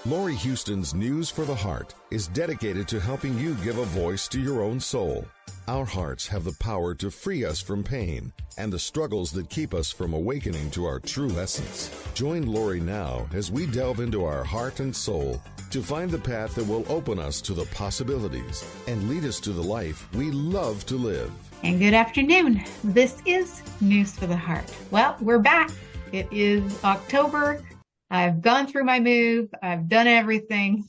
Laurie Huston's News for the Heart is dedicated to helping you give a voice to your own soul. Our hearts have the power to free us from pain and the struggles that keep us from awakening to our true essence. Join Laurie now as we delve into our heart and soul to find the path that will open us to the possibilities and lead us to the life we love to live. And good afternoon. This is News for the Heart. Well, we're back. It is October. I've gone through my move. I've done everything.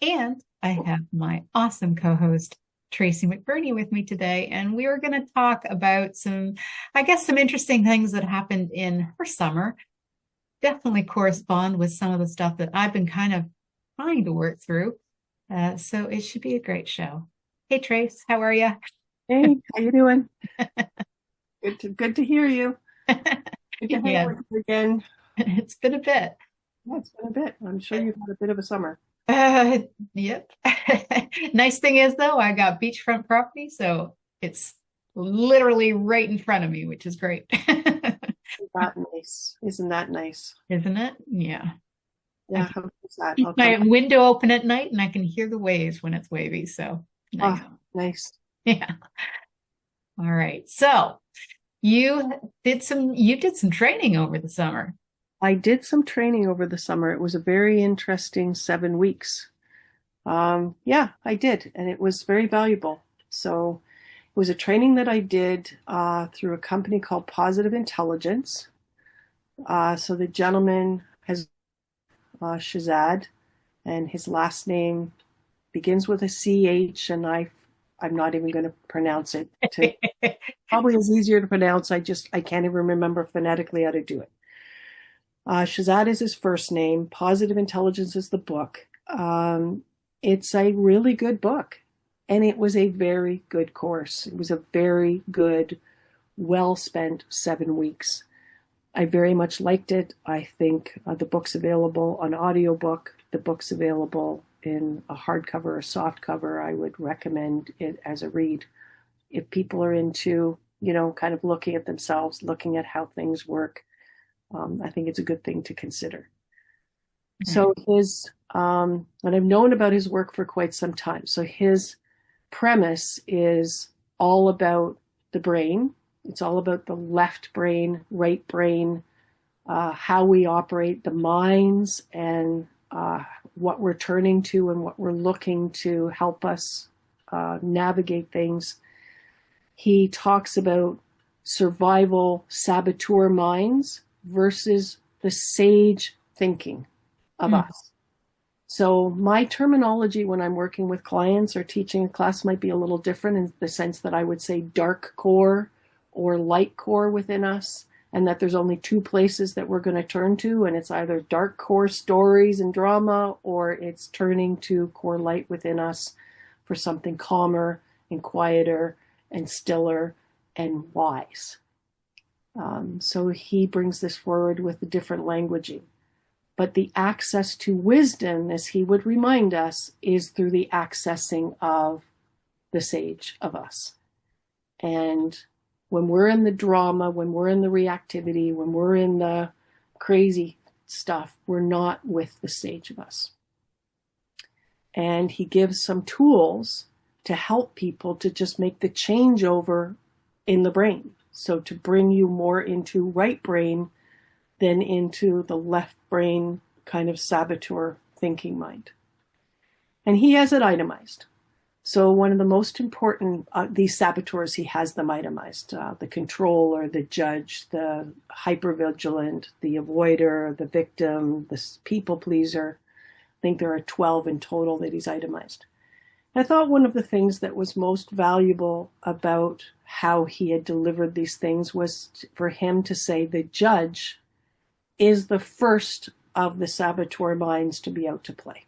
And I have my awesome co-host, Tracy McBurney, with me today. And we are going to talk about some interesting things that happened in her summer. Definitely correspond with some of the stuff that I've been kind of trying to work through. So it should be a great show. Hey, Trace, how are you? Hey, how you doing? Good to hear you. Good to hang with you again. It's been a bit. Yeah, it's been a bit. I'm sure you've had a bit of a summer. Yep. Nice thing is, though, I got beachfront property, so it's literally right in front of me, which is great. Isn't that nice? Isn't that nice? Isn't it? Yeah. Yeah. How is that? Keep my window open at night, and I can hear the waves when it's wavy. So nice. Oh, nice. Yeah. All right. So you did some training over the summer. I did some training over the summer. It was a very interesting 7 weeks. Yeah, I did. And it was very valuable. So it was a training that I did through a company called Positive Intelligence. So the gentleman has Shazad, and his last name begins with a CH, and I'm not even going to pronounce it. Probably is easier to pronounce. I can't even remember phonetically how to do it. Shazad is his first name. Positive Intelligence is the book. It's a really good book, and it was a very good course. It was a very good, well-spent 7 weeks. I very much liked it. I think the book's available on audiobook. The book's available in a hardcover or softcover. I would recommend it as a read. If people are into, kind of looking at themselves, looking at how things work, I think it's a good thing to consider. So and I've known about his work for quite some time. So his premise is all about the brain. It's all about the left brain, right brain, how we operate, the minds, and what we're turning to and what we're looking to help us navigate things. He talks about survival saboteur minds versus the sage thinking of us. So my terminology when I'm working with clients or teaching a class might be a little different in the sense that I would say dark core or light core within us, and that there's only two places that we're going to turn to, and it's either dark core stories and drama, or it's turning to core light within us for something calmer and quieter and stiller and wise. So he brings this forward with a different languaging. But the access to wisdom, as he would remind us, is through the accessing of the sage of us. And when we're in the drama, when we're in the reactivity, when we're in the crazy stuff, we're not with the sage of us. And he gives some tools to help people to just make the changeover in the brain. So to bring you more into right brain than into the left brain kind of saboteur thinking mind. And he has it itemized. So one of the most important, these saboteurs, he has them itemized. The controller, the judge, the hypervigilant, the avoider, the victim, the people pleaser. I think there are 12 in total that he's itemized. I thought one of the things that was most valuable about how he had delivered these things was for him to say the judge is the first of the saboteur minds to be out to play.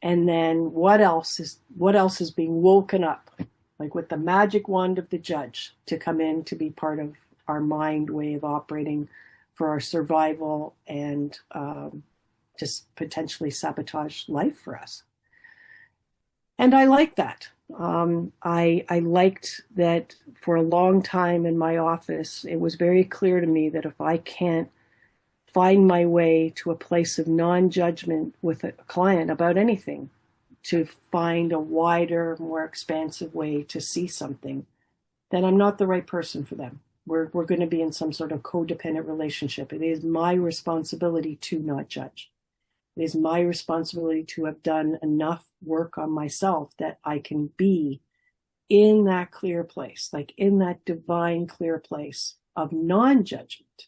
And then what else is being woken up, like with the magic wand of the judge, to come in to be part of our mind way of operating for our survival and just potentially sabotage life for us. And I like that. I liked that for a long time in my office. It was very clear to me that if I can't find my way to a place of non-judgment with a client about anything, to find a wider, more expansive way to see something, then I'm not the right person for them. We're going to be in some sort of codependent relationship. It is my responsibility to not judge. It is my responsibility to have done enough work on myself that I can be in that clear place, like in that divine clear place of non-judgment,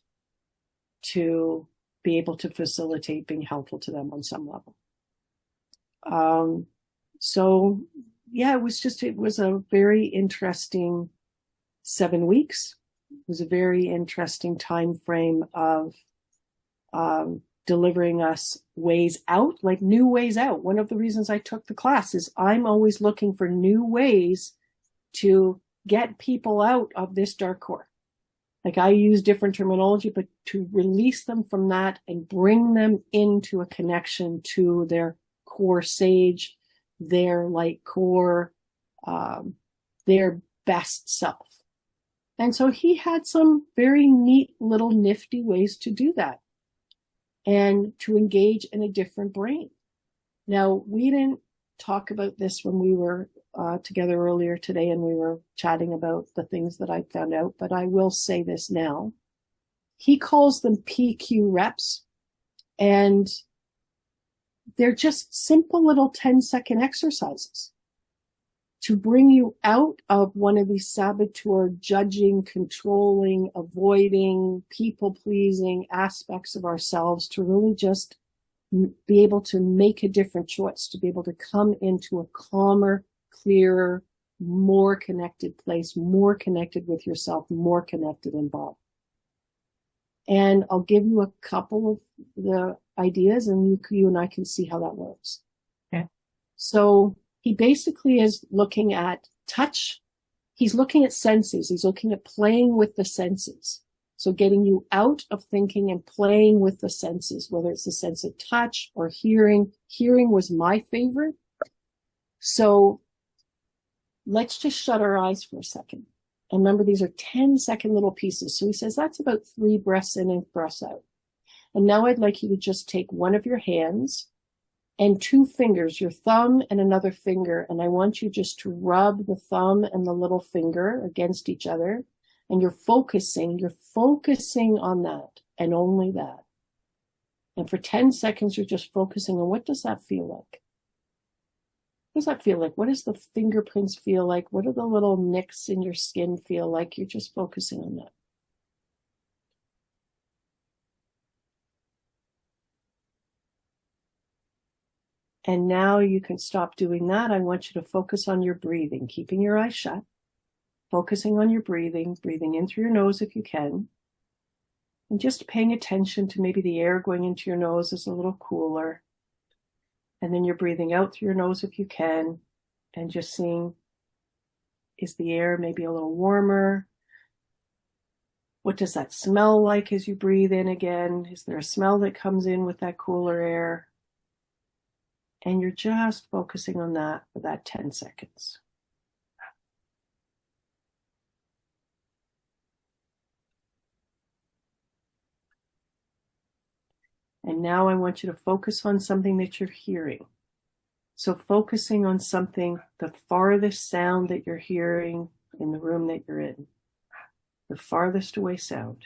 to be able to facilitate being helpful to them on some level. So yeah, it was a very interesting 7 weeks. It was a very interesting time frame of delivering us ways out, like new ways out. One of the reasons I took the class is I'm always looking for new ways to get people out of this dark core. Like, I use different terminology, but to release them from that and bring them into a connection to their core sage, their light core, their best self. And so he had some very neat little nifty ways to do that and to engage in a different brain. Now, we didn't talk about this when we were together earlier today and we were chatting about the things that I found out, but I will say this now. He calls them PQ reps, and they're just simple little 10-second exercises to bring you out of one of these saboteur, judging, controlling, avoiding, people-pleasing aspects of ourselves, to really just be able to make a different choice, to be able to come into a calmer, clearer, more connected place, more connected with yourself, more connected and involved. And I'll give you a couple of the ideas, and you and I can see how that works. Okay. So he basically is looking at touch. He's looking at senses. He's looking at playing with the senses. So getting you out of thinking and playing with the senses, whether it's the sense of touch or hearing. Hearing was my favorite. So let's just shut our eyes for a second. And remember, these are 10-second little pieces. So he says that's about 3 breaths in and breaths out. And now I'd like you to just take one of your hands and 2 fingers, your thumb and another finger. And I want you just to rub the thumb and the little finger against each other. And you're focusing on that and only that. And for 10 seconds, you're just focusing on, what does that feel like? What does that feel like? What does the fingerprints feel like? What do the little nicks in your skin feel like? You're just focusing on that. And now you can stop doing that. I want you to focus on your breathing, keeping your eyes shut, focusing on your breathing, breathing in through your nose if you can, and just paying attention to maybe the air going into your nose is a little cooler. And then you're breathing out through your nose if you can, and just seeing, is the air maybe a little warmer? What does that smell like as you breathe in again? Is there a smell that comes in with that cooler air? And you're just focusing on that for that 10 seconds. And now I want you to focus on something that you're hearing. So focusing on something, the farthest sound that you're hearing in the room that you're in, the farthest away sound.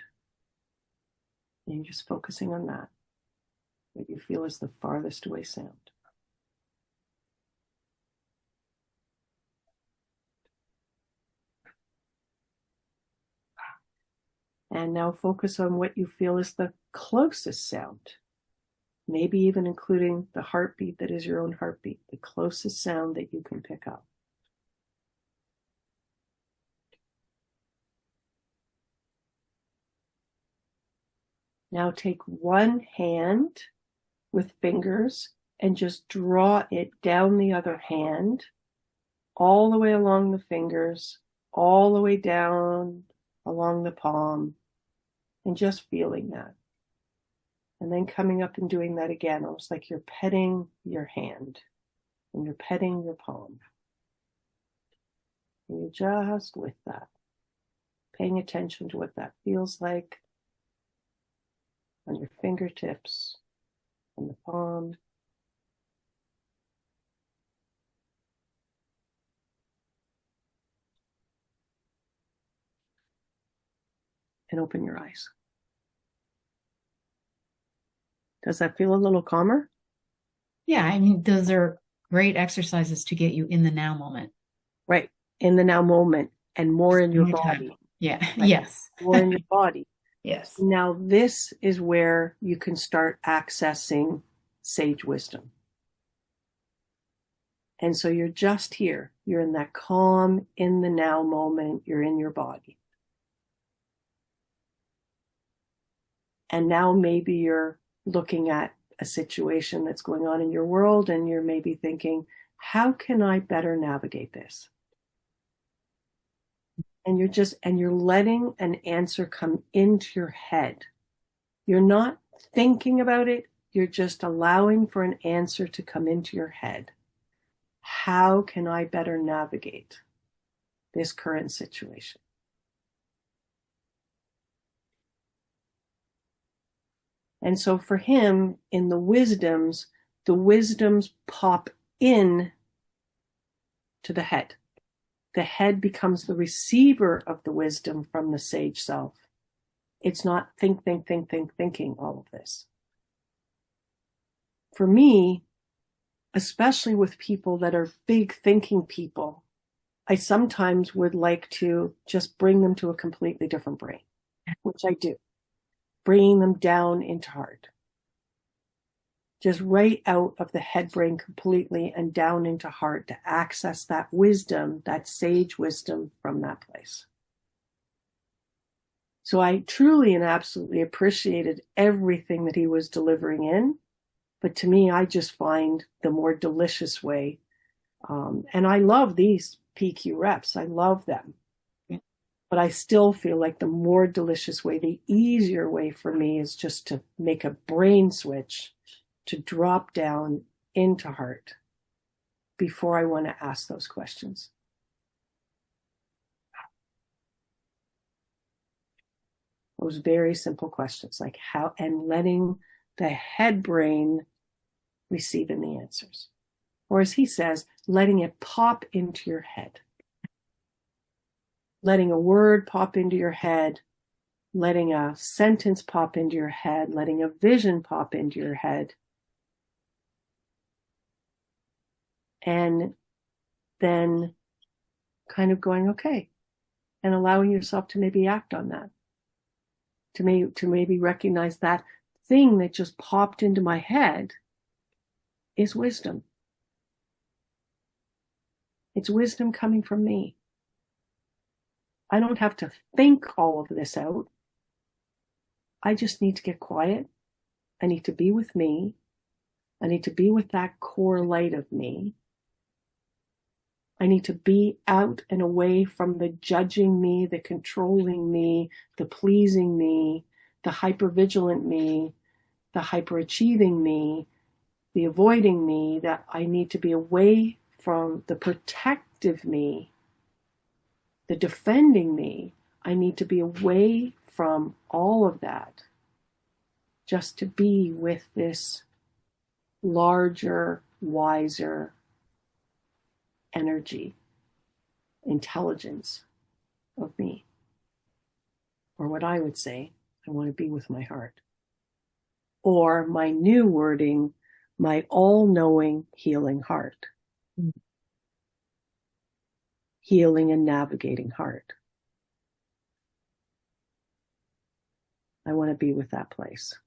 And you're just focusing on that, what you feel is the farthest away sound. And now focus on what you feel is the closest sound. Maybe even including the heartbeat that is your own heartbeat, the closest sound that you can pick up. Now take one hand with fingers and just draw it down the other hand, all the way along the fingers, all the way down along the palm, and just feeling that. And then coming up and doing that again, almost like you're petting your hand and you're petting your palm. And you're just with that, paying attention to what that feels like on your fingertips, on the palm. And open your eyes. Does that feel a little calmer? Yeah, I mean, those are great exercises to get you in the now moment. Right. In the now moment and more in your body. Yeah. Right? Yes. More in your body. Yes. Now, this is where you can start accessing sage wisdom. And so you're just here. You're in that calm, in the now moment. You're in your body. And now maybe you're looking at a situation that's going on in your world, and you're maybe thinking, how can I better navigate this? And you're letting an answer come into your head. You're not thinking about it. You're just allowing for an answer to come into your head. How can I better navigate this current situation? And so for him, in the wisdoms pop in to the head. The head becomes the receiver of the wisdom from the sage self. It's not thinking all of this. For me, especially with people that are big thinking people, I sometimes would like to just bring them to a completely different brain, which I do. Bringing them down into heart. Just right out of the head brain completely and down into heart to access that wisdom, that sage wisdom from that place. So I truly and absolutely appreciated everything that he was delivering in. But to me, I just find the more delicious way. And I love these PQ reps. I love them. But I still feel like the more delicious way, the easier way for me is just to make a brain switch to drop down into heart before I want to ask those questions. Those very simple questions, like how, and letting the head brain receive in the answers. Or as he says, letting it pop into your head. Letting a word pop into your head, letting a sentence pop into your head, letting a vision pop into your head. And then kind of going, okay, and allowing yourself to maybe act on that. To maybe recognize that thing that just popped into my head is wisdom. It's wisdom coming from me. I don't have to think all of this out. I just need to get quiet. I need to be with me. I need to be with that core light of me. I need to be out and away from the judging me, the controlling me, the pleasing me, the hypervigilant me, the hyperachieving me, the avoiding me. That I need to be away from the protective me, the defending me. I need to be away from all of that just to be with this larger, wiser energy, intelligence of me. Or what I would say, I want to be with my heart. Or my new wording, my all-knowing, healing heart. Healing and navigating heart. I want to be with that place.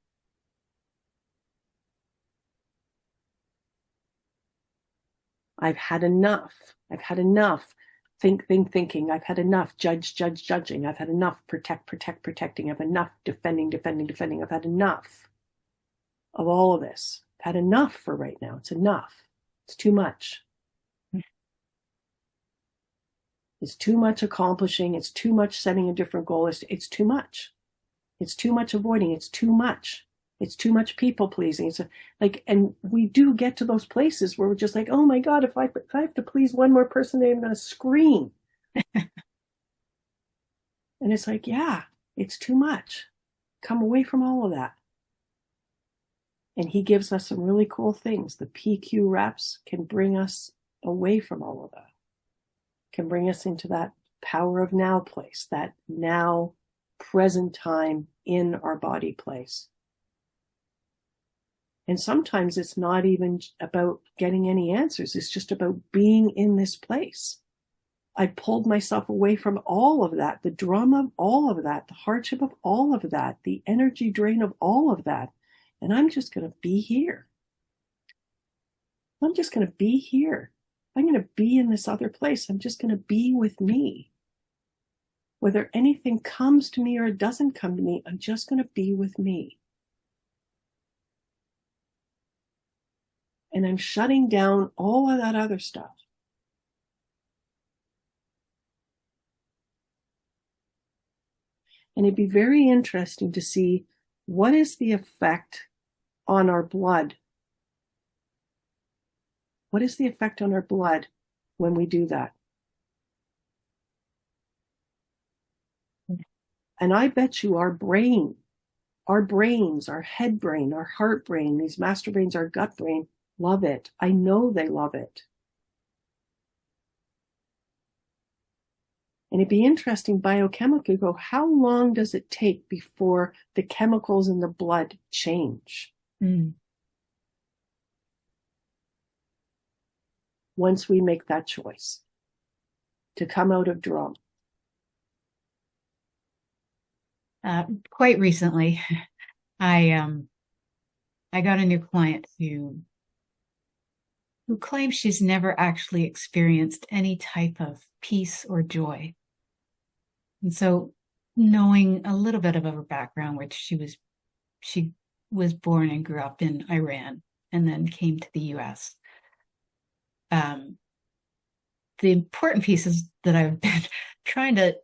I've had enough. I've had enough thinking. I've had enough judging. I've had enough protecting. I've had enough defending. I've had enough of all of this. I've had enough for right now. It's enough. It's too much. It's too much accomplishing. It's too much setting a different goal. It's too much. It's too much avoiding. It's too much. It's too much people pleasing. It's like, and we do get to those places where we're just like, oh my God, if I have to please one more person, I'm going to scream. And it's like, yeah, it's too much. Come away from all of that. And he gives us some really cool things. The PQ reps can bring us away from all of that, can bring us into that power of now place, that now present time in our body place. And sometimes it's not even about getting any answers. It's just about being in this place. I pulled myself away from all of that, the drama of all of that, the hardship of all of that, the energy drain of all of that. And I'm just going to be here. I'm just going to be here. I'm going to be in this other place. I'm just going to be with me. Whether anything comes to me or it doesn't come to me, I'm just going to be with me. And I'm shutting down all of that other stuff. And it'd be very interesting to see what is the effect on our blood. What is the effect on our blood when we do that? And I bet you our brains, our head brain, our heart brain, these master brains, our gut brain, love it. I know they love it. And it'd be interesting biochemically go, how long does it take before the chemicals in the blood change? Once we make that choice to come out of drama. Quite recently, I got a new client who claims she's never actually experienced any type of peace or joy. And so, knowing a little bit of her background, which she was born and grew up in Iran and then came to the US. The important piece is that I've been trying to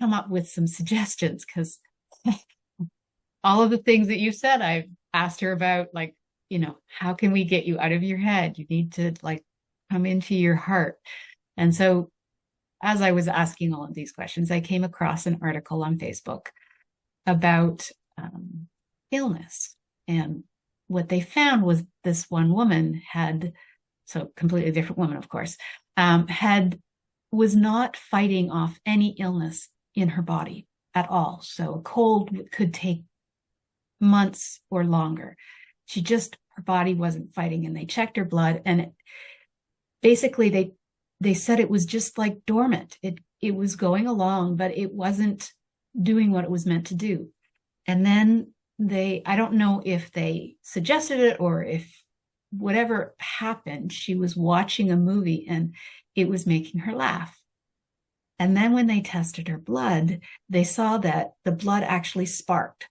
come up with some suggestions, because all of the things that you said, I've asked her about, like, how can we get you out of your head? You need to come into your heart. And so as I was asking all of these questions, I came across an article on Facebook about illness. And what they found was this one woman so completely different woman, of course, was not fighting off any illness in her body at all. So a cold could take months or longer. Her body wasn't fighting, and they checked her blood, and basically they said it was just like dormant. It was going along, but it wasn't doing what it was meant to do. And then I don't know if they suggested it or if whatever happened, she was watching a movie and it was making her laugh. And then when they tested her blood, they saw that the blood actually sparked.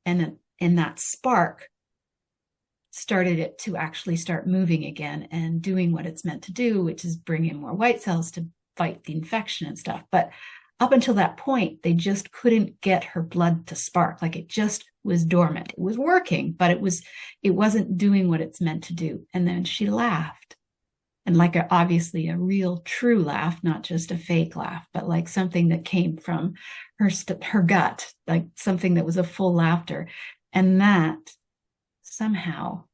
And in that spark started it to actually start moving again and doing what it's meant to do, which is bring in more white cells to fight the infection and stuff. But up until that point, they just couldn't get her blood to spark. Like, it just was dormant. It was working, but it wasn't doing what it's meant to do. And then she laughed. And obviously a real true laugh, not just a fake laugh, but like something that came from her gut, like something that was a full laughter. And that somehow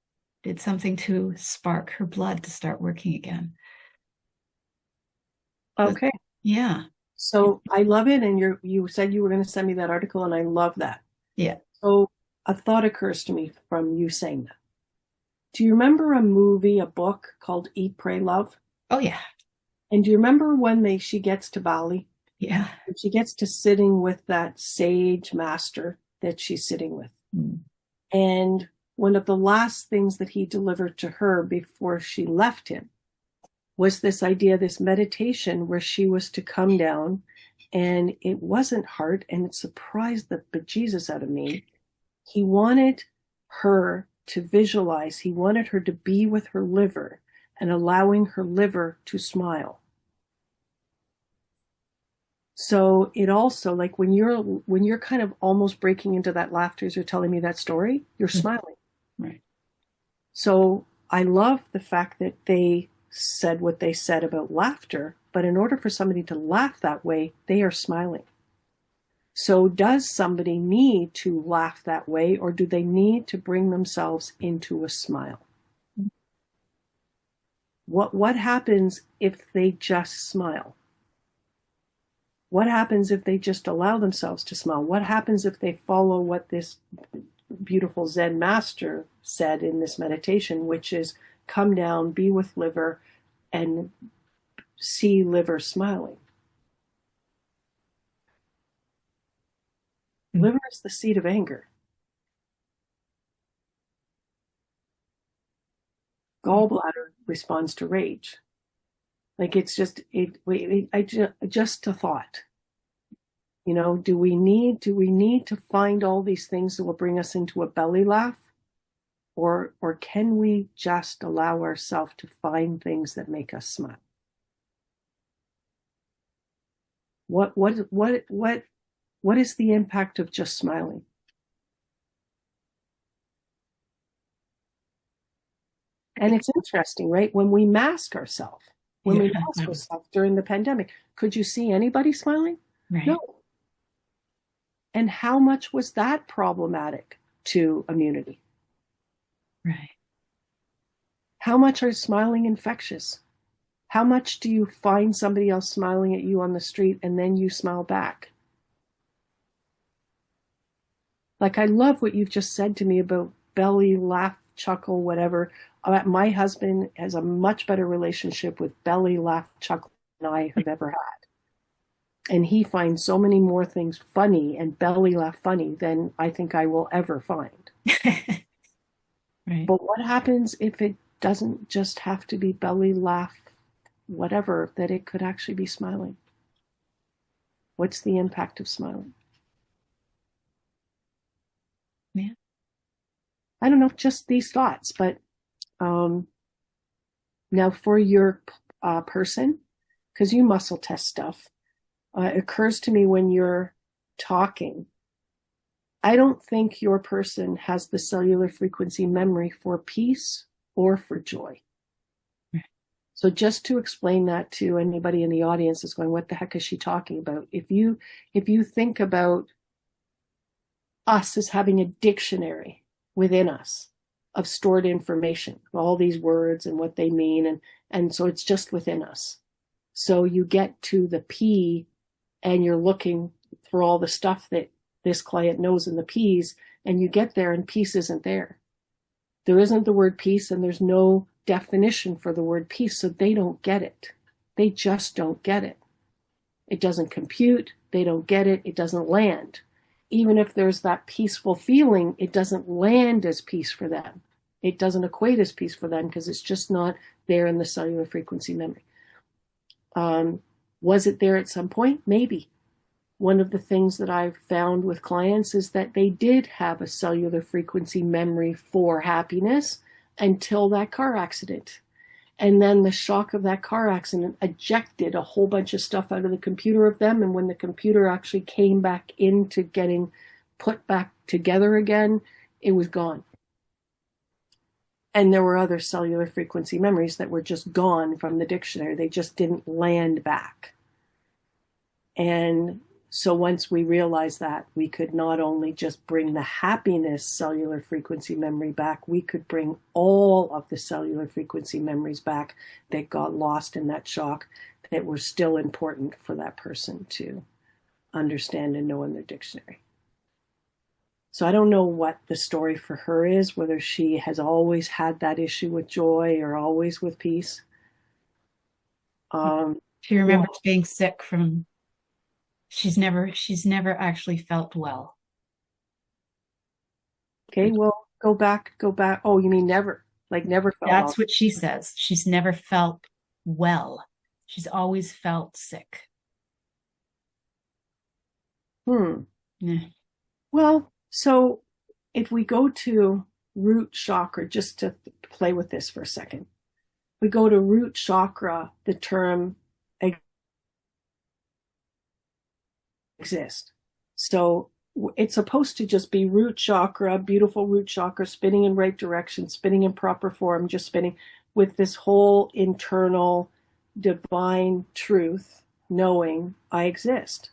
did something to spark her blood to start working again. Okay. Yeah. So I love it. And you said you were going to send me that article, and I love that. Yeah. So a thought occurs to me from you saying that. Do you remember a book called Eat, Pray, Love? Oh, yeah. And do you remember when she gets to Bali? Yeah. And she gets to sitting with that sage master that she's sitting with. And one of the last things that he delivered to her before she left him was this idea, this meditation where she was to come down, and it wasn't hard, and it surprised the bejesus out of me. He wanted her to visualize, he wanted her to be with her liver and allowing her liver to smile. So it also, like when you're kind of almost breaking into that laughter as you're telling me that story, you're smiling. Right. So I love the fact that they said what they said about laughter, but in order for somebody to laugh that way, they are smiling. So does somebody need to laugh that way, or do they need to bring themselves into a smile? What happens if they just smile? What happens if they just allow themselves to smile? What happens if they follow what this beautiful Zen master said in this meditation, which is come down, be with liver, and see liver smiling? Liver is the seat of anger. Gallbladder responds to rage. Like it's just just a thought. You know, do we need to find all these things that will bring us into a belly laugh, or can we just allow ourselves to find things that make us smile? What is the impact of just smiling? And it's interesting, right? When we mask ourselves, during the pandemic, could you see anybody smiling? Right. No. And how much was that problematic to immunity? Right. How much are smiling infectious? How much do you find somebody else smiling at you on the street and then you smile back? Like, I love what you've just said to me about belly, laugh, chuckle, whatever. My husband has a much better relationship with belly, laugh, chuckle than I have ever had. And he finds so many more things funny and belly laugh funny than I think I will ever find. Right. But what happens if it doesn't just have to be belly laugh, whatever, that it could actually be smiling? What's the impact of smiling? Yeah. I don't know, just these thoughts. But now for your person, because you muscle test stuff, it occurs to me when you're talking, I don't think your person has the cellular frequency memory for peace or for joy. Right. So just to explain that to anybody in the audience is going, what the heck is she talking about? If you think about us as having a dictionary within us of stored information, all these words and what they mean, and so it's just within us. So you get to the P and you're looking for all the stuff that this client knows in the P's, and you get there and peace isn't there. There isn't the word peace, and there's no definition for the word peace, so they don't get it. They just don't get it. It doesn't compute. They don't get it. It doesn't land. Even if there's that peaceful feeling, it doesn't land as peace for them. It doesn't equate as peace for them because it's just not there in the cellular frequency memory. Was it there at some point? Maybe. One of the things that I've found with clients is that they did have a cellular frequency memory for happiness until that car accident. And then the shock of that car accident ejected a whole bunch of stuff out of the computer of them. And when the computer actually came back into getting put back together again, it was gone. And there were other cellular frequency memories that were just gone from the dictionary. They just didn't land back. And so once we realized that, we could not only just bring the happiness cellular frequency memory back, we could bring all of the cellular frequency memories back that got lost in that shock, that were still important for that person to understand and know in their dictionary. So I don't know what the story for her is, whether she has always had that issue with joy or always with peace. She remembers being sick from... She's never actually felt well. Okay, well, go back. Oh, you mean never? Like never felt well? That's what she says. She's never felt well. She's always felt sick. Yeah. Well, so if we go to root chakra, just to play with this for a second, we go to root chakra, the term exist. So it's supposed to just be root chakra, beautiful root chakra, spinning in right direction, spinning in proper form, just spinning with this whole internal divine truth, knowing I exist.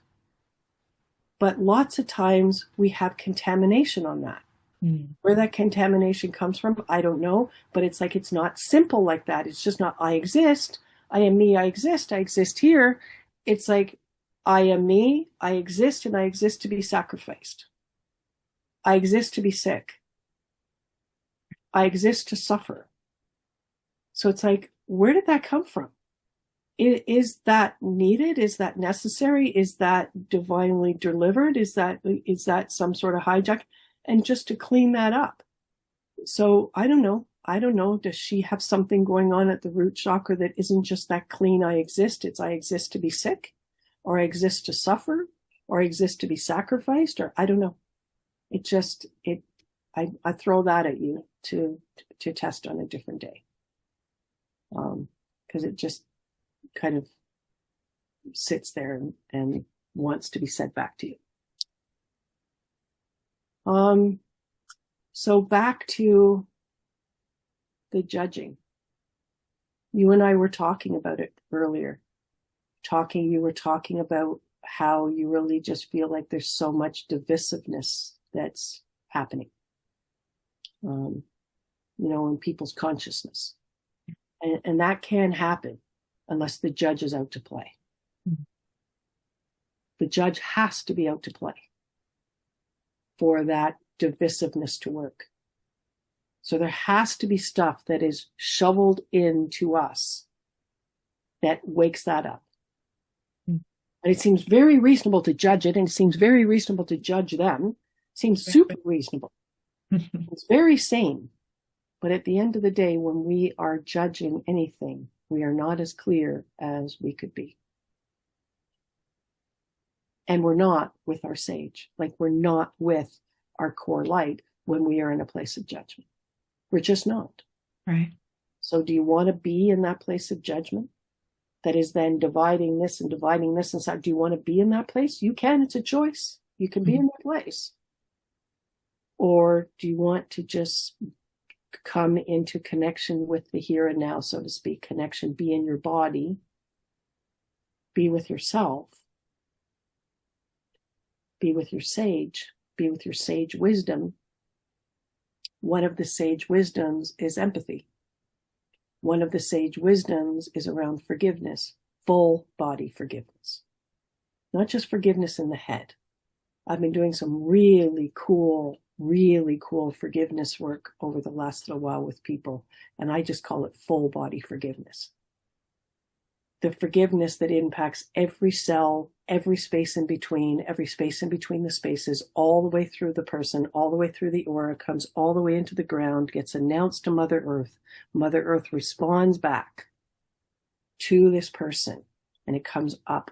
But lots of times we have contamination on that. Where that contamination comes from, I don't know, but it's like, it's not simple like that. It's just not, I exist, I am me, I exist here. It's like, I am me, I exist, and I exist to be sacrificed. I exist to be sick. I exist to suffer. So it's like, where did that come from? Is that needed? Is that necessary? Is that divinely delivered? Is that some sort of hijack? And just to clean that up. So I don't know. Does she have something going on at the root chakra that isn't just that clean I exist? It's I exist to be sick, or I exist to suffer, or I exist to be sacrificed, or I don't know. I throw that at you to test on a different day. Because it just kind of sits there and wants to be said back to you. So back to the judging. You and I were talking about it earlier. You were talking about how you really just feel like there's so much divisiveness that's happening, in people's consciousness. And that can happen unless the judge is out to play. The judge has to be out to play for that divisiveness to work. So there has to be stuff that is shoveled into us that wakes that up. And it seems very reasonable to judge it, and it seems very reasonable to judge them. It seems super reasonable. It's very sane. But at the end of the day, when we are judging anything, we are not as clear as we could be. And we're not with our sage, like we're not with our core light when we are in a place of judgment. We're just not. Right. So do you want to be in that place of judgment that is then dividing this and so do you want to be in that place? You can, it's a choice. You can be in that place. Or do you want to just come into connection with the here and now, so to speak, connection, be in your body, be with yourself, be with your sage, be with your sage wisdom. One of the sage wisdoms is empathy. One of the sage wisdoms is around forgiveness, full body forgiveness, not just forgiveness in the head. I've been doing some really cool forgiveness work over the last little while with people, and I just call it full body forgiveness. The forgiveness that impacts every cell, every space in between the spaces, all the way through the person, all the way through the aura, comes all the way into the ground, gets announced to Mother Earth. Mother Earth responds back to this person, and it comes up.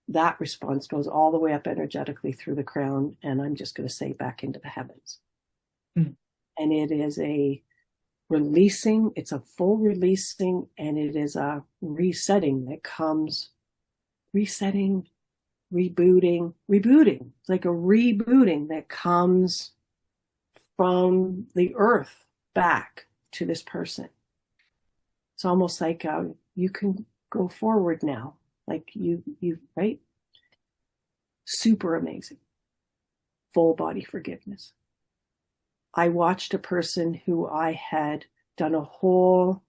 That response goes all the way up energetically through the crown, and I'm just going to say back into the heavens. And it is a releasing, it's a full releasing, and it is a resetting that comes, rebooting. It's like a rebooting that comes from the earth back to this person. It's almost like you can go forward now, like you right? Super amazing. Full body forgiveness. I watched a person who I had done a whole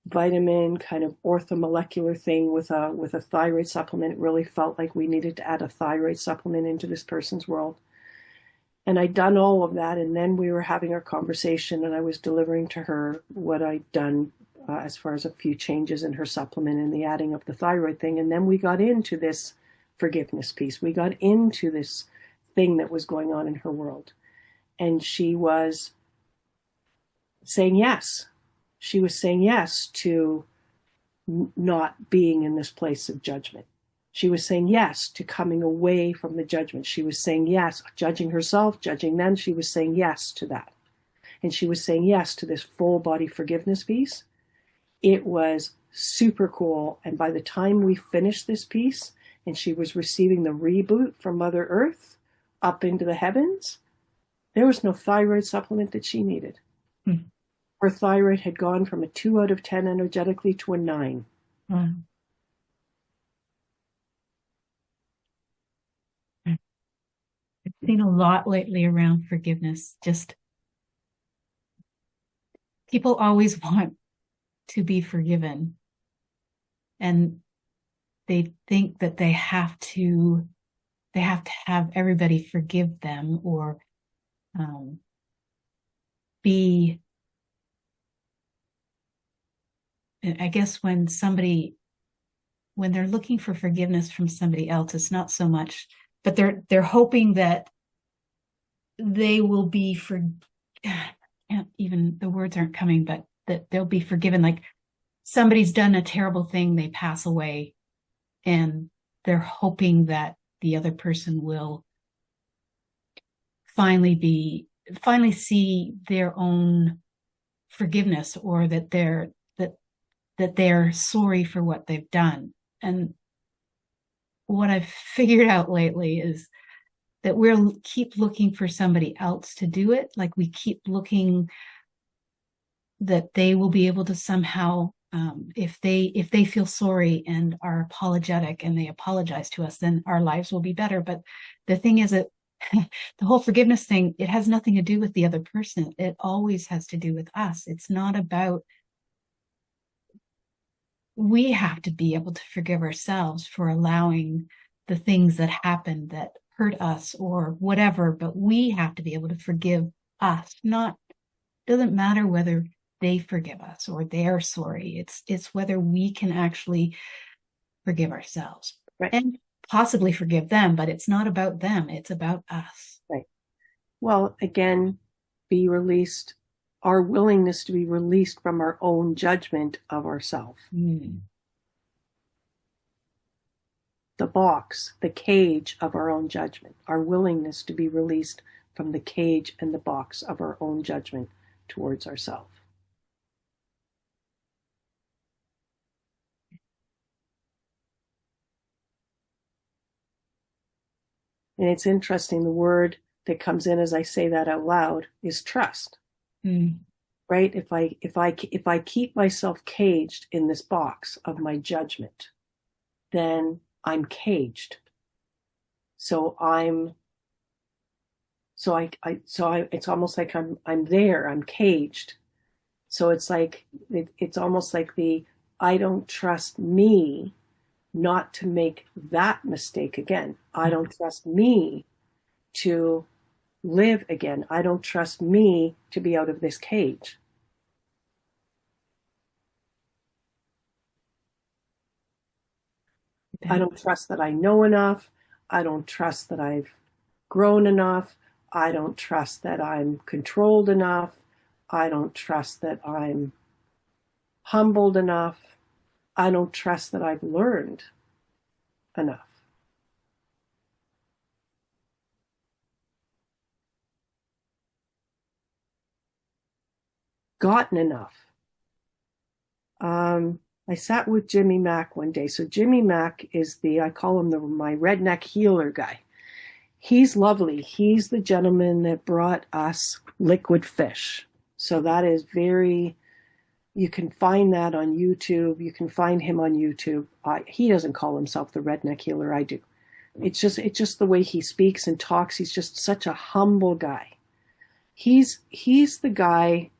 vitamin kind of orthomolecular thing with a thyroid supplement. It really felt like we needed to add a thyroid supplement into this person's world. And I'd done all of that, and then we were having our conversation, and I was delivering to her what I'd done as far as a few changes in her supplement and the adding of the thyroid thing. And then we got into this forgiveness piece. We got into this thing that was going on in her world. And she was saying yes. She was saying yes to not being in this place of judgment. She was saying yes to coming away from the judgment. She was saying yes, judging herself, judging them. She was saying yes to that. And she was saying yes to this full body forgiveness piece. It was super cool. And by the time we finished this piece and she was receiving the reboot from Mother Earth up into the heavens, there was no thyroid supplement that she needed. Her thyroid had gone from a 2 out of 10 energetically to a 9. seen a lot lately around forgiveness. Just people always want to be forgiven, and they think that they have to have everybody forgive them, or be, I guess when they're looking for forgiveness from somebody else, it's not so much, but they're hoping that they will be even the words aren't coming, but that they'll be forgiven. Like somebody's done a terrible thing, they pass away, and they're hoping that the other person will finally see their own forgiveness, or that they're sorry for what they've done. And what I've figured out lately is that we'll keep looking for somebody else to do it. Like we keep looking that they will be able to somehow, if they feel sorry and are apologetic and they apologize to us, then our lives will be better. But the thing is that the whole forgiveness thing, it has nothing to do with the other person. It always has to do with us. It's not about, we have to be able to forgive ourselves for allowing the things that happened that hurt us or whatever, but we have to be able to forgive us. Doesn't matter whether they forgive us or they're sorry. It's whether we can actually forgive ourselves, right, and possibly forgive them, but it's not about them. It's about us. Right. Well, again, be released, our willingness to be released from our own judgment of ourselves. The box, the cage of our own judgment, our willingness to be released from the cage and the box of our own judgment towards ourselves. And it's interesting, the word that comes in as I say that out loud is trust. Right? If I keep myself caged in this box of my judgment, then I'm caged. So it's almost like I'm there, I'm caged. So it's like, it's almost like I don't trust me not to make that mistake again. I don't trust me to live again. I don't trust me to be out of this cage. I don't trust that I know enough. I don't trust that I've grown enough. I don't trust that I'm controlled enough. I don't trust that I'm humbled enough. I don't trust that I've learned enough. Gotten enough. I sat with Jimmy Mack one day. So Jimmy Mack is I call him my redneck healer guy. He's lovely. He's the gentleman that brought us liquid fish. So that is you can find that on YouTube. You can find him on YouTube. He doesn't call himself the redneck healer. I do. It's just the way he speaks and talks. He's just such a humble guy. He's the guy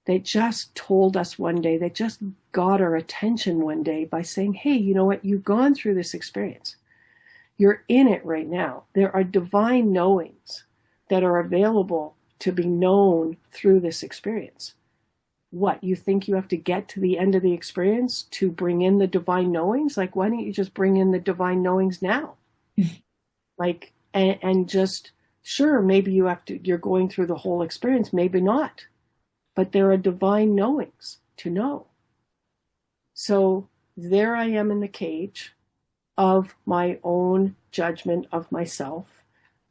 that just told us one day, that just got our attention one day by saying, hey, you know what? You've gone through this experience. You're in it right now. There are divine knowings that are available to be known through this experience. What, you think you have to get to the end of the experience to bring in the divine knowings? Like, why don't you just bring in the divine knowings now? Like, and just, sure, maybe you're going through the whole experience, maybe not. But there are divine knowings to know. So there I am in the cage of my own judgment of myself,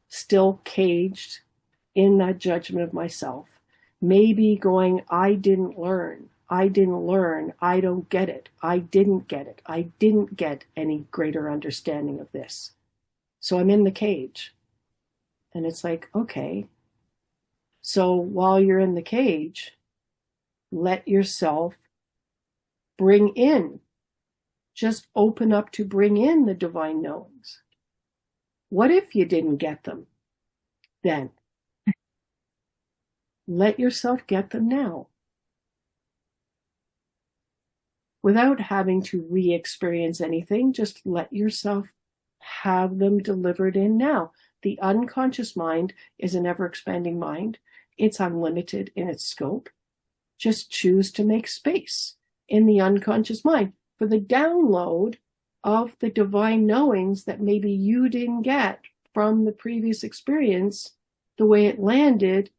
still caged in that judgment of myself, maybe going, I didn't learn, I don't get it, I didn't get any greater understanding of this. So I'm in the cage. And it's like, okay, so while you're in the cage, let yourself just open up to bring in the divine knowings. What if you didn't get them? then. Let yourself get them now. Without having to re-experience anything, just let yourself have them delivered in now. The unconscious mind is an ever-expanding mind. It's unlimited in its scope. Just choose to make space in the unconscious mind for the download of the divine knowings that maybe you didn't get from the previous experience, the way it landed,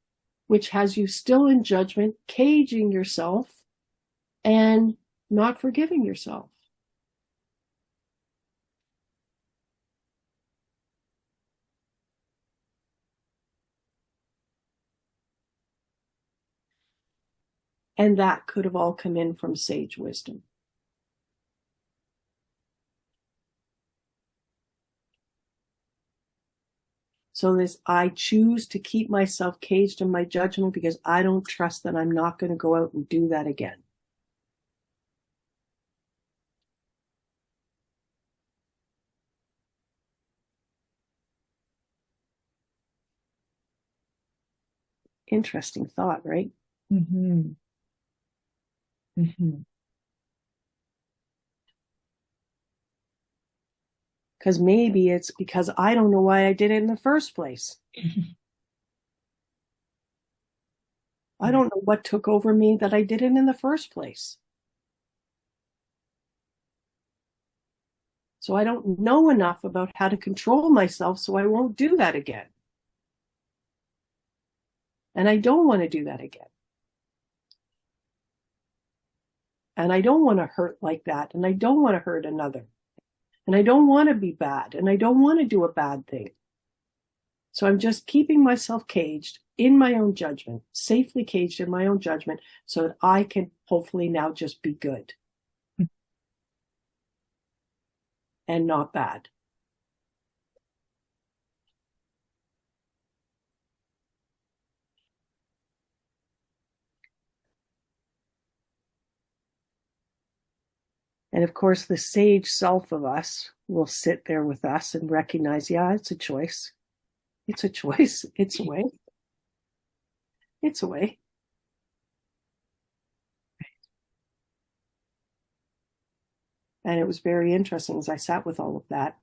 which has you still in judgment, caging yourself, and not forgiving yourself. And that could have all come in from sage wisdom. So this, I choose to keep myself caged in my judgment because I don't trust that I'm not going to go out and do that again. Interesting thought, right? Mm-hmm. Mm-hmm. Because maybe it's because I don't know why I did it in the first place. I don't know what took over me that I did it in the first place. So I don't know enough about how to control myself, so I won't do that again. And I don't want to do that again. And I don't want to hurt like that. And I don't want to hurt another. And I don't want to be bad. And I don't want to do a bad thing. So I'm just keeping myself caged in my own judgment, safely caged in my own judgment, so that I can hopefully now just be good and not bad. And of course, the sage self of us will sit there with us and recognize, yeah, it's a choice. It's a choice. It's a way. It's a way. And it was very interesting as I sat with all of that,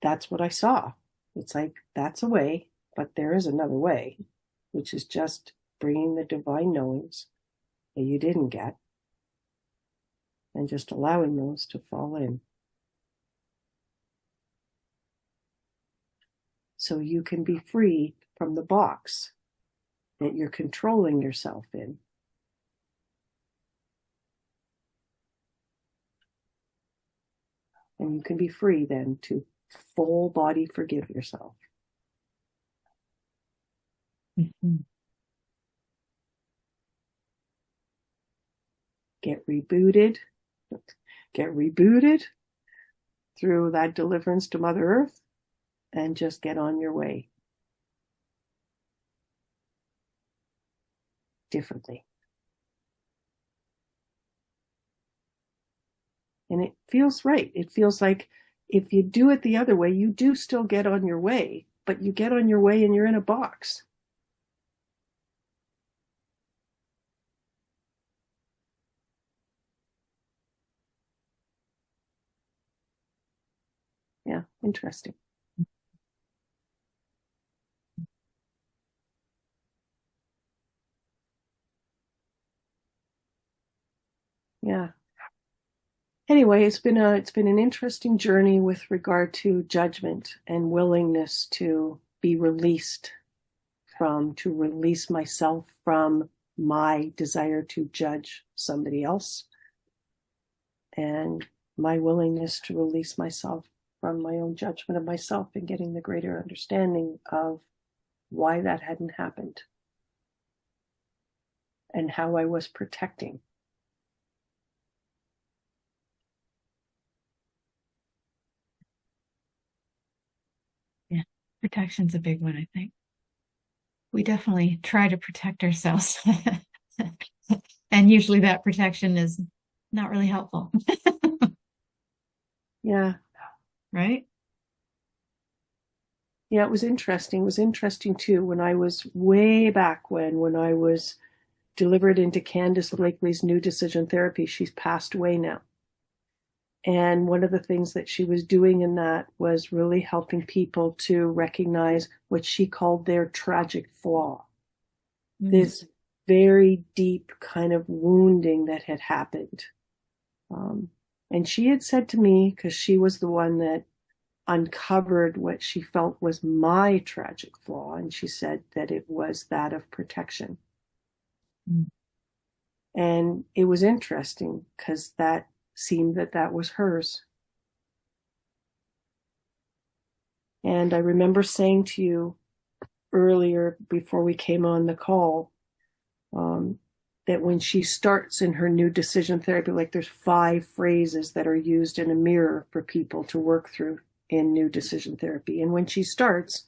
that's what I saw. It's like, that's a way, but there is another way, which is just bringing the divine knowings that you didn't get and just allowing those to fall in. So you can be free from the box that you're controlling yourself in. And you can be free then to full body forgive yourself. Mm-hmm. Get rebooted through that deliverance to Mother Earth, and just get on your way differently. And it feels right. It feels like if you do it the other way, you do still get on your way, but you get on your way and you're in a box. Yeah, interesting. Yeah. Anyway, it's been an interesting journey with regard to judgment and willingness to be released to release myself from my desire to judge somebody else, and my willingness to release myself from my own judgment of myself and getting the greater understanding of why that hadn't happened and how I was protecting. Yeah, protection's a big one, I think. We definitely try to protect ourselves. And usually that protection is not really helpful. Yeah. Right? Yeah, it was interesting. It was interesting too when I was way back when I was delivered into Candace Blakely's New Decision Therapy. She's passed away now. And one of the things that she was doing in that was really helping people to recognize what she called their tragic flaw. This very deep kind of wounding that had happened. And she had said to me, because she was the one that uncovered what she felt was my tragic flaw, and she said that it was that of protection. And it was interesting because that seemed that was hers. And I remember saying to you earlier before we came on the call, that when she starts in her new decision therapy, like there's 5 phrases that are used in a mirror for people to work through in new decision therapy. And when she starts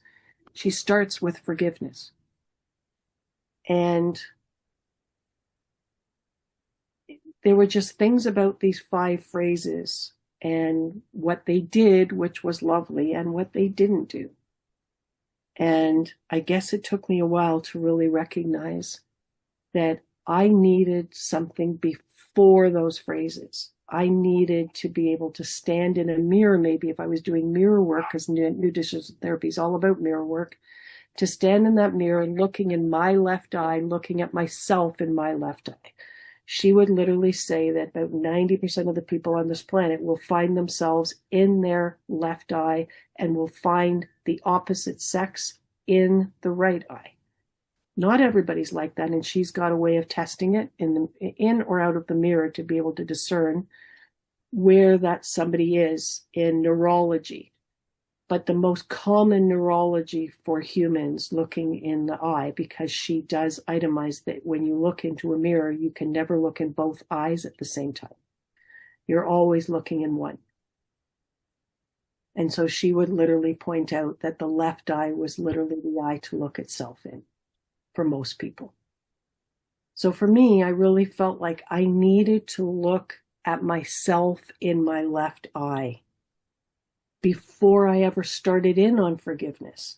with forgiveness. And there were just things about these 5 phrases and what they did, which was lovely, and what they didn't do. And I guess it took me a while to really recognize that I needed something before those phrases. I needed to be able to stand in a mirror, maybe if I was doing mirror work, because new decision therapy is all about mirror work, to stand in that mirror and looking in my left eye, looking at myself in my left eye. She would literally say that about 90% of the people on this planet will find themselves in their left eye and will find the opposite sex in the right eye. Not everybody's like that, and she's got a way of testing it in or out of the mirror to be able to discern where that somebody is in neurology. But the most common neurology for humans looking in the eye, because she does itemize that when you look into a mirror, you can never look in both eyes at the same time. You're always looking in one. And so she would literally point out that the left eye was literally the eye to look itself in for most people. So for me, I really felt like I needed to look at myself in my left eye before I ever started in on forgiveness.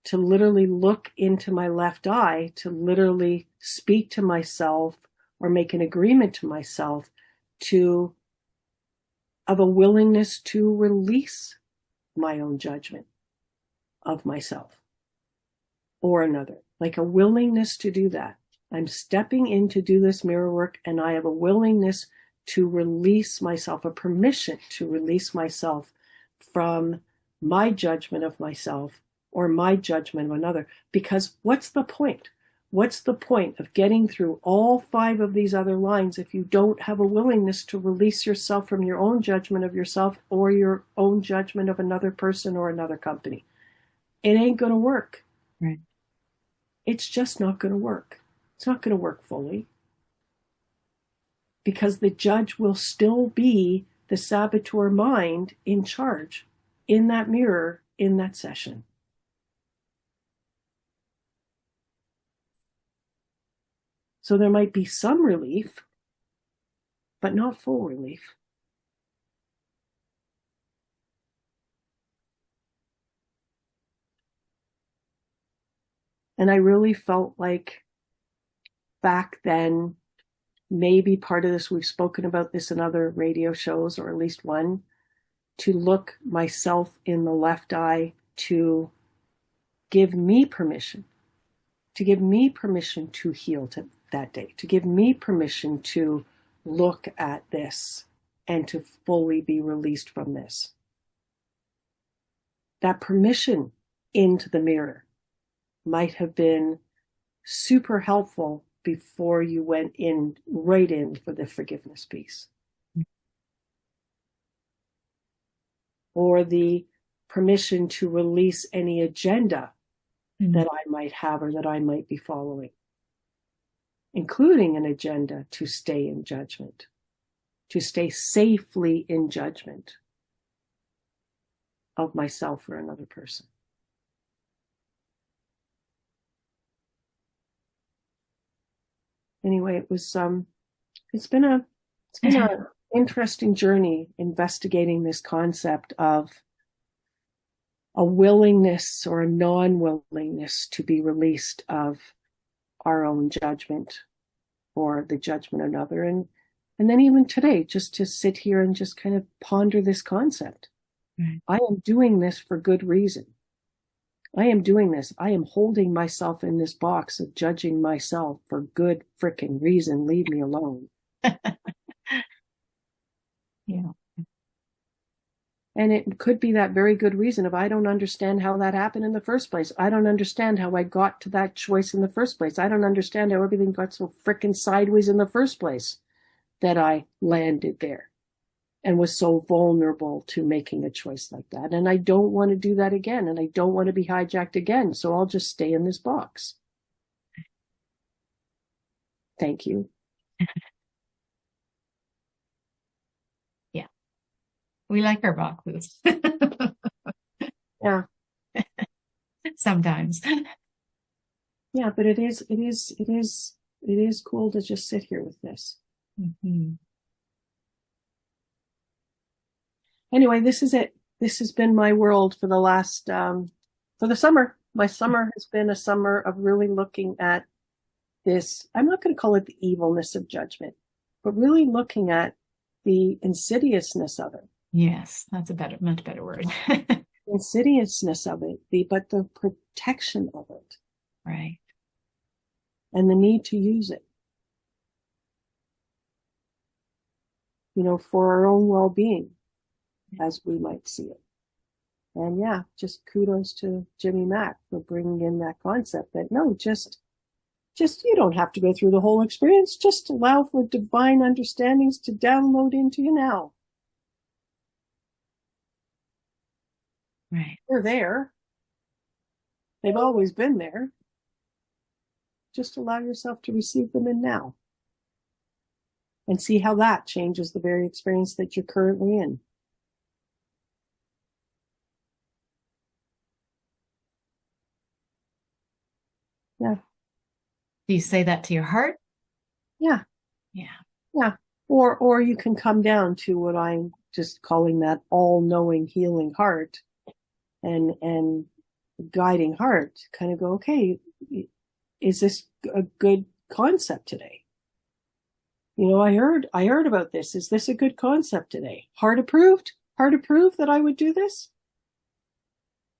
To literally look into my left eye, to literally speak to myself or make an agreement to myself of a willingness to release my own judgment of myself or another, like a willingness to do that. I'm stepping in to do this mirror work, and I have a willingness to release myself, a permission to release myself from my judgment of myself or my judgment of another. Because what's the point? What's the point of getting through all 5 of these other lines if you don't have a willingness to release yourself from your own judgment of yourself or your own judgment of another person or another company? It ain't going to work. Right. It's just not going to work. It's not going to work fully. Because the judge will still be the saboteur mind in charge in that mirror, in that session. So there might be some relief, but not full relief. And I really felt like back then, maybe part of this, we've spoken about this in other radio shows, or at least one, to look myself in the left eye to give me permission to heal that day, to give me permission to look at this and to fully be released from this. That permission into the mirror might have been super helpful before you went right in for the forgiveness piece. Or the permission to release any agenda that I might have or that I might be following, including an agenda to stay in judgment, to stay safely in judgment of myself or another person. Anyway, it's been an interesting journey investigating this concept of a willingness or a non-willingness to be released of our own judgment or the judgment of another. And then even today, just to sit here and just kind of ponder this concept. Right. I am doing this for good reason. I am doing this. I am holding myself in this box of judging myself for good frickin' reason. Leave me alone. Yeah. And it could be that very good reason if I don't understand how that happened in the first place. I don't understand how I got to that choice in the first place. I don't understand how everything got so frickin' sideways in the first place that I landed there and was so vulnerable to making a choice like that. And I don't want to do that again. And I don't want to be hijacked again. So I'll just stay in this box. Thank you. Yeah. We like our boxes. Yeah. Sometimes. Yeah, but it is cool to just sit here with this. Mm-hmm. Anyway, this is it. This has been my world for the last, for the summer. My summer has been a summer of really looking at this. I'm not going to call it the evilness of judgment, but really looking at the insidiousness of it. Yes, that's a much better word. Insidiousness of it, but the protection of it. Right. And the need to use it. For our own well-being, as we might see it. And yeah, just kudos to Jimmy Mack for bringing in that concept that no, just you don't have to go through the whole experience. Just allow for divine understandings to download into you now. Right. They're there. They've always been there. Just allow yourself to receive them in now. And see how that changes the very experience that you're currently in. Yeah. Do you say that to your heart? Yeah. Yeah. Yeah. Or you can come down to what I'm just calling that all-knowing healing heart and guiding heart. Kind of go, okay, is this a good concept today? I heard about this. Is this a good concept today? Heart approved? Heart approved that I would do this?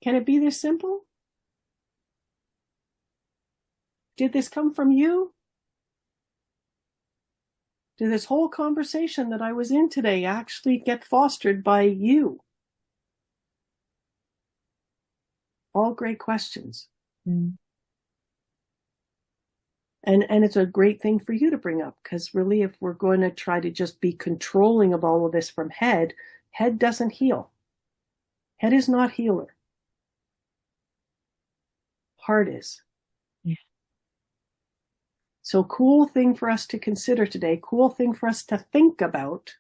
Can it be this simple? Did this come from you? Did this whole conversation that I was in today actually get fostered by you? All great questions. Mm. And it's a great thing for you to bring up, because really, if we're going to try to just be controlling of all of this from head doesn't heal. Head is not healer. Heart is. Yeah. So cool thing for us to consider today, cool thing for us to think about,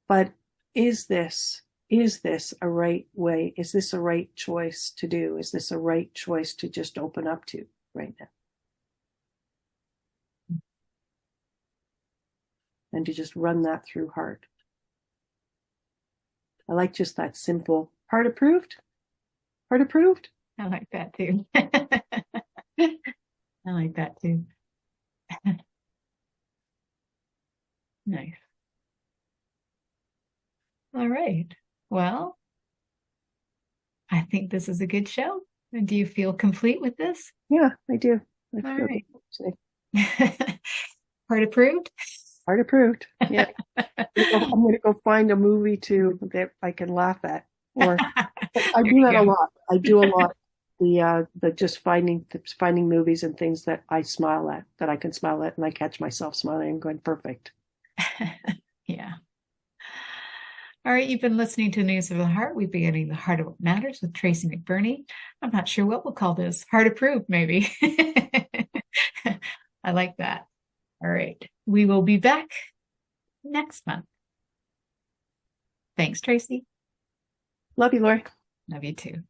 but is this a right way? Is this a right choice to do? Is this a right choice to just open up to right now? And to just run that through heart. I like just that simple, heart approved? Heart approved? I like that too. I like that too. Nice. All right. Well, I think this is a good show. And do you feel complete with this? Yeah, I do. All right. Heart approved? Heart approved. Yeah. I'm going to go find a movie that I can laugh at. Or I do that a lot. I do a lot. The just finding movies and things that I smile at, that I can smile at, and I catch myself smiling and going, perfect. Yeah. All right, you've been listening to News of the Heart. We've been getting the heart of what matters with Tracy McBurney. I'm not sure what we'll call this. Heart approved, maybe. I like that. All right. We will be back next month. Thanks, Tracy. Love you, Laurie. Love you too.